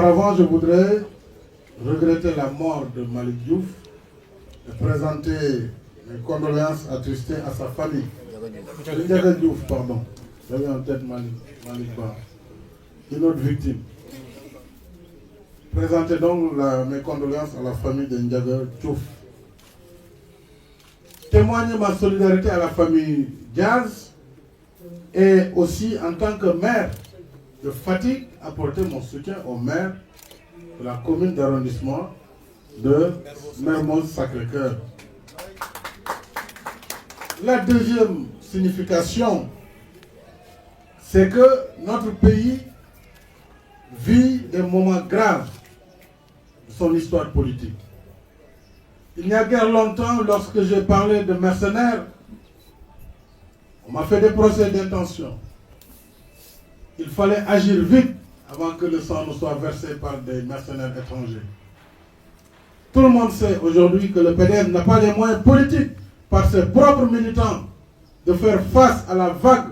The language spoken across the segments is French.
auparavant, je voudrais regretter la mort de Malick Diouf et présenter mes condoléances attristées à sa famille. Ndiaga Diouf, pardon. J'avais en tête Malick Ba. Une autre victime. Présenter donc mes condoléances à la famille de Ndiaga Diouf. Témoigner ma solidarité à la famille Diaz et aussi en tant que maire de Fatick, apporter mon soutien au maire de la commune d'arrondissement de Mermoz Sacré-Cœur. La deuxième signification, c'est que notre pays vit des moments graves de son histoire politique. Il n'y a guère longtemps, lorsque j'ai parlé de mercenaires, on m'a fait des procès d'intention. Il fallait agir vite avant que le sang ne soit versé par des mercenaires étrangers. Tout le monde sait aujourd'hui que le PDS n'a pas les moyens politiques, par ses propres militants, de faire face à la vague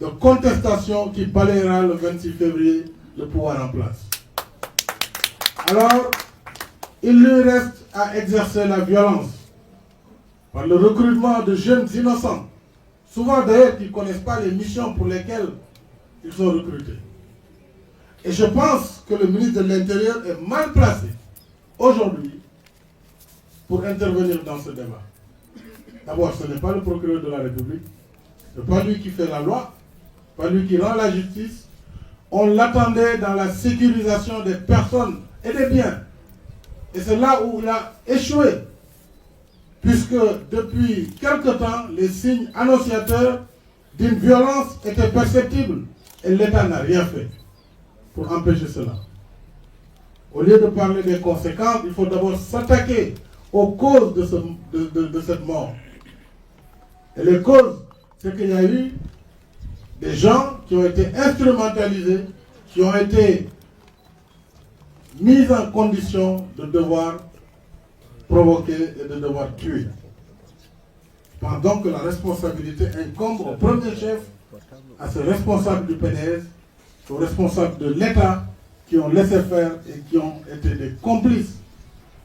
de contestation qui balayera le 26 février le pouvoir en place. Alors, il lui reste à exercer la violence par le recrutement de jeunes innocents, souvent d'ailleurs qui ne connaissent pas les missions pour lesquelles ils sont recrutés. Et je pense que le ministre de l'Intérieur est mal placé aujourd'hui pour intervenir dans ce débat. D'abord, ce n'est pas le procureur de la République, ce n'est pas lui qui fait la loi, pas lui qui rend la justice. On l'attendait dans la sécurisation des personnes et des biens. Et c'est là où il a échoué, puisque depuis quelque temps, les signes annonciateurs d'une violence étaient perceptibles et l'État n'a rien fait pour empêcher cela. Au lieu de parler des conséquences, il faut d'abord s'attaquer aux causes de cette mort. Et les causes, c'est qu'il y a eu des gens qui ont été instrumentalisés, qui ont été mis en condition de devoir provoquer et de devoir tuer. Je pense donc que la responsabilité incombe au premier chef, à ces responsables du PDS, aux responsables de l'État qui ont laissé faire et qui ont été des complices.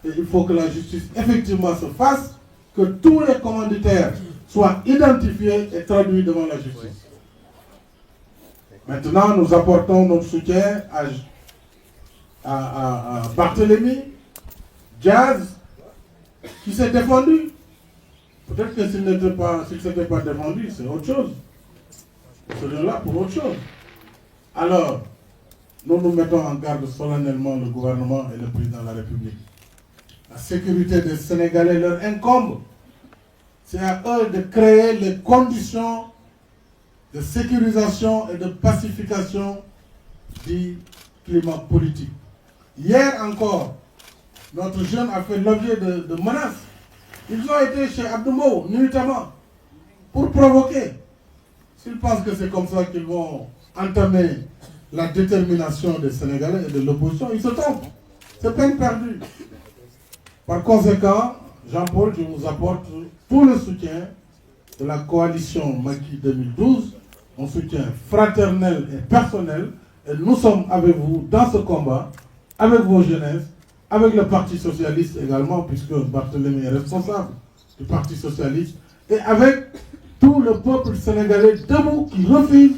Et il faut que la justice effectivement se fasse, que tous les commanditaires soient identifiés et traduits devant la justice. Maintenant, nous apportons notre soutien à Barthélemy Diaz, qui s'est défendu. Peut-être que s'il ne s'était pas défendu, c'est autre chose. Nous serions là pour autre chose. Alors, nous nous mettons en garde solennellement le gouvernement et le président de la République. La sécurité des Sénégalais leur incombe. C'est à eux de créer les conditions de sécurisation et de pacification du climat politique. Hier encore, notre jeune a fait l'objet de menaces. Ils ont été chez Abdoumo, nuitamment, pour provoquer. S'ils pensent que c'est comme ça qu'ils vont entamer la détermination des Sénégalais et de l'opposition, ils se trompent. C'est peine perdue. Par conséquent, Jean-Paul, je vous apporte tout le soutien de la coalition Macky 2012, un soutien fraternel et personnel, et nous sommes avec vous dans ce combat, avec vos jeunesses, avec le Parti Socialiste également, puisque Barthélemy est responsable du Parti Socialiste, et avec tout le peuple sénégalais debout qui refuse